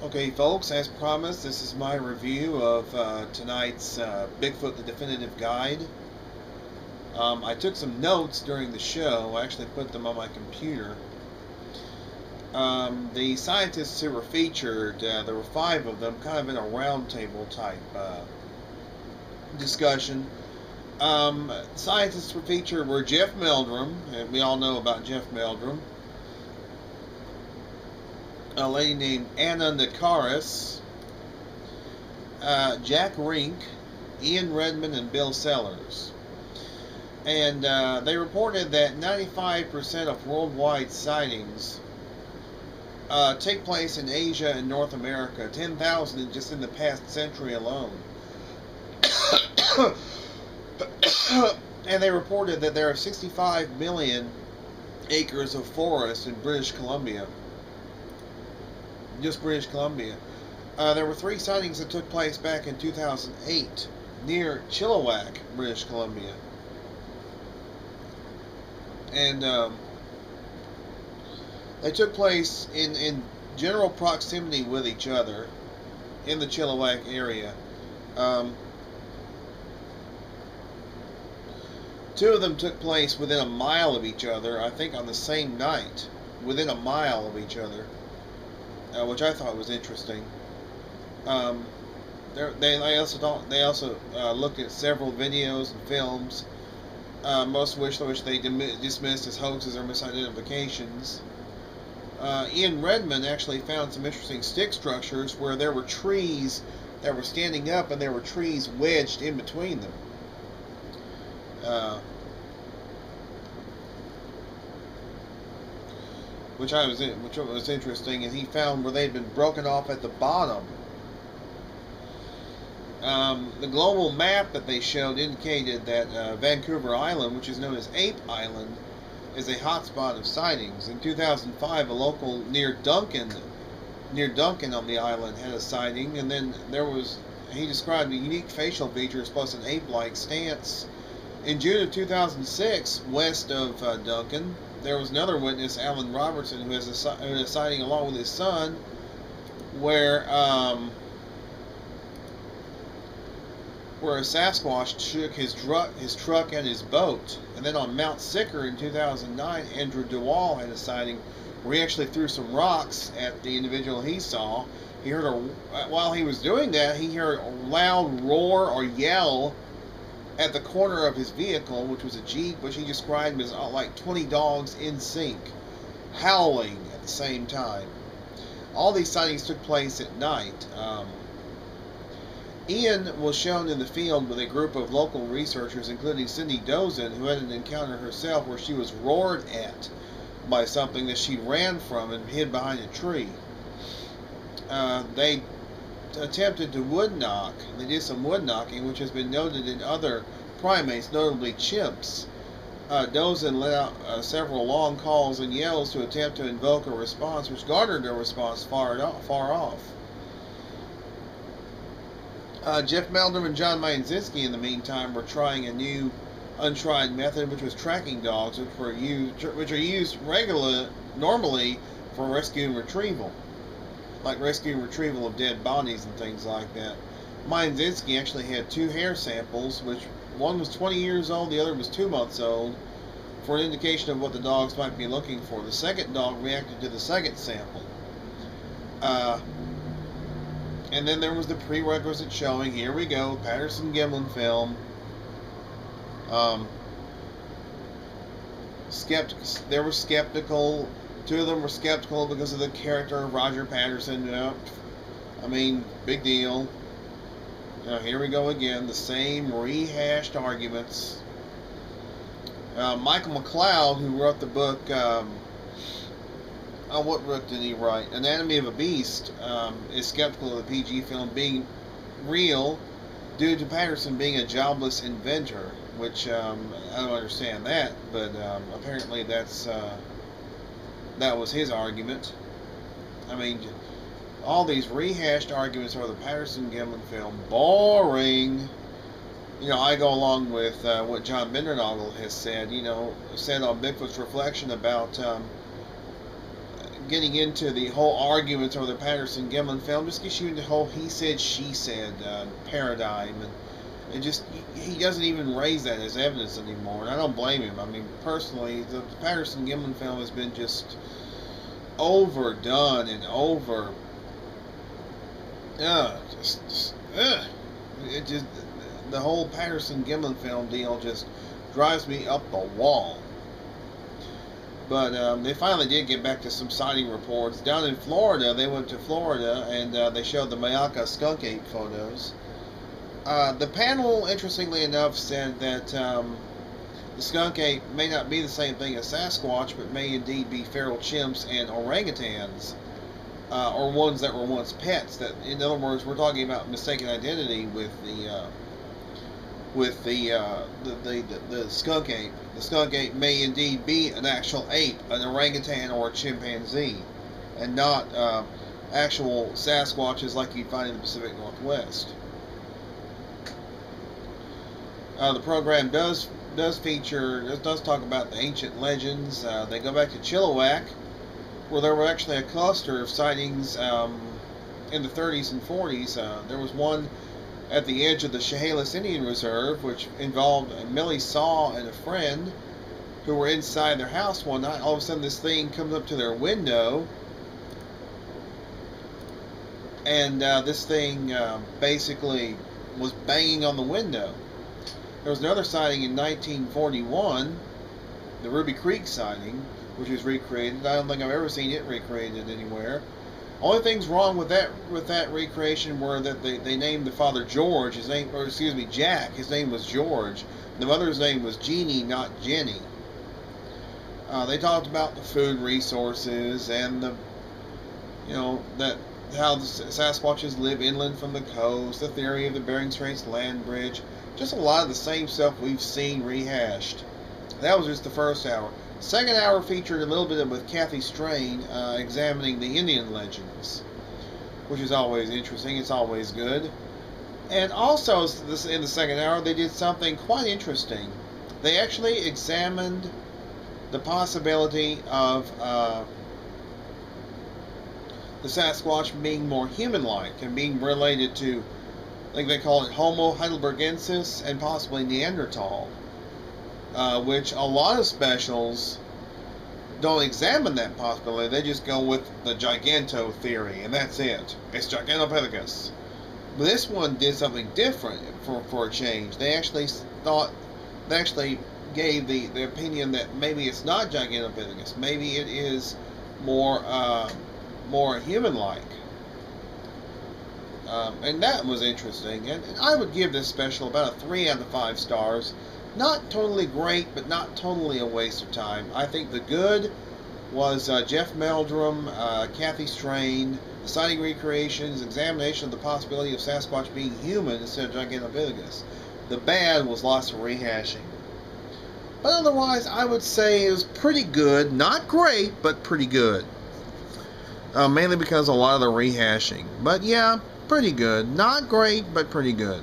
Okay, folks, as promised, this is my review of tonight's Bigfoot the Definitive Guide. I took some notes during the show. I actually put them on my computer. The scientists who were featured, there were 5 of them, kind of in a roundtable type discussion. Scientists who were featured were Jeff Meldrum, and we all know about Jeff Meldrum. A lady named Anna Nakaris, Jack Rink, Ian Redmond, and Bill Sellers. And they reported that 95% of worldwide sightings take place in Asia and North America, 10,000 just in the past century alone. And they reported that there are 65 million acres of forest in British Columbia. Just British Columbia. There were 3 sightings that took place back in 2008 near Chilliwack, British Columbia. And they took place in general proximity with each other in the Chilliwack area. 2 of them took place within a mile of each other, I think on the same night, within a mile of each other. Which I thought was interesting. They also looked at several videos and films, most of which they dismissed as hoaxes or misidentifications. Ian Redmond actually found some interesting stick structures where there were trees that were standing up and there were trees wedged in between them. Which was interesting, and he found where they'd been broken off at the bottom. The global map that they showed indicated that Vancouver Island, which is known as Ape Island, is a hotspot of sightings. In 2005, a local near Duncan on the island had a sighting, and then he described a unique facial features plus an ape-like stance. In June of 2006, west of Duncan, there was another witness, Alan Robertson, who has a sighting along with his son, where a Sasquatch shook his truck and his boat. And then on Mount Sicker in 2009, Andrew DeWall had a sighting where he actually threw some rocks at the individual he saw. He heard while he was doing that, he heard a loud roar or yell at the corner of his vehicle, which was a Jeep, which he described as like 20 dogs in sync, howling at the same time. All these sightings took place at night. Ian was shown in the field with a group of local researchers, including Cindy Dozin, who had an encounter herself where she was roared at by something that she ran from and hid behind a tree. They attempted to wood knock. They did some wood knocking, which has been noted in other primates, notably chimps. Dozin let out several long calls and yells to attempt to invoke a response, which garnered a response far off. Jeff Meldrum and John Mayenzinski, in the meantime, were trying a new, untried method, which was tracking dogs, which are used normally for rescue and retrieval. Like rescue and retrieval of dead bodies and things like that. Mayenzinski actually had 2 hair samples, which one was 20 years old, the other was 2 months old, for an indication of what the dogs might be looking for. The second dog reacted to the second sample. And then there was the prerequisite showing. Here we go, Patterson-Gimlin film. They were skeptical. 2 of them were skeptical because of the character of Roger Patterson. I mean, big deal. Here we go again, the same rehashed arguments. Michael McLeod, who wrote the book, what book did he write? Anatomy of a Beast, is skeptical of the PG film being real due to Patterson being a jobless inventor, which I don't understand that, but apparently that was his argument. I mean, all these rehashed arguments over the Patterson-Gimlin film, boring. I go along with what John Bindernagel has said, said on Bigfoot's Reflection about getting into the whole arguments over the Patterson-Gimlin film just gets you into the whole he said, she said paradigm. And it just, he doesn't even raise that as evidence anymore. And I don't blame him. I mean, personally, the Patterson-Gimlin film has been just overdone and it just, the whole Patterson-Gimlin film deal just drives me up the wall. But they finally did get back to some sighting reports. Down in Florida, they went to Florida and they showed the May-HBM skunk ape photos. The panel, interestingly enough, said that the skunk ape may not be the same thing as Sasquatch, but may indeed be feral chimps and orangutans, or ones that were once pets. That, in other words, we're talking about mistaken identity with the skunk ape. The skunk ape may indeed be an actual ape, an orangutan or a chimpanzee, and not actual Sasquatches like you'd find in the Pacific Northwest. The program does talk about the ancient legends. They go back to Chilliwack, where there were actually a cluster of sightings in the 30s and 40s. There was one at the edge of the Chehalis Indian Reserve, which involved Millie Saw and a friend who were inside their house one night. All of a sudden, this thing comes up to their window, and this thing basically was banging on the window. There was another sighting in 1941, the Ruby Creek sighting, which was recreated. I don't think I've ever seen it recreated anywhere. Only things wrong with that recreation were that they named the father George, his name, or excuse me, Jack. His name was George. The mother's name was Jeannie, not Jenny. They talked about the food resources and how the Sasquatches live inland from the coast, the theory of the Bering Straits land bridge, just a lot of the same stuff we've seen rehashed. That was just the first hour. Second hour featured a little bit with Kathy Strain examining the Indian legends, which is always interesting. It's always good. And also, in the second hour, they did something quite interesting. They actually examined the possibility of the Sasquatch being more human-like and being related to, I think they call it Homo heidelbergensis and possibly Neanderthal. Which a lot of specials don't examine that possibility. They just go with the Giganto theory, and that's it. It's Gigantopithecus. But this one did something different for a change. They actually gave the opinion that maybe it's not Gigantopithecus. Maybe it is more human-like. And that was interesting. And I would give this special about a 3 out of 5 stars. Not totally great, but not totally a waste of time. I think the good was Jeff Meldrum, Kathy Strain, the sighting recreations, examination of the possibility of Sasquatch being human instead of Gigantopithecus. The bad was lots of rehashing. But otherwise, I would say it was pretty good. Not great, but pretty good. Mainly because of a lot of the rehashing. But yeah, pretty good. Not great, but pretty good.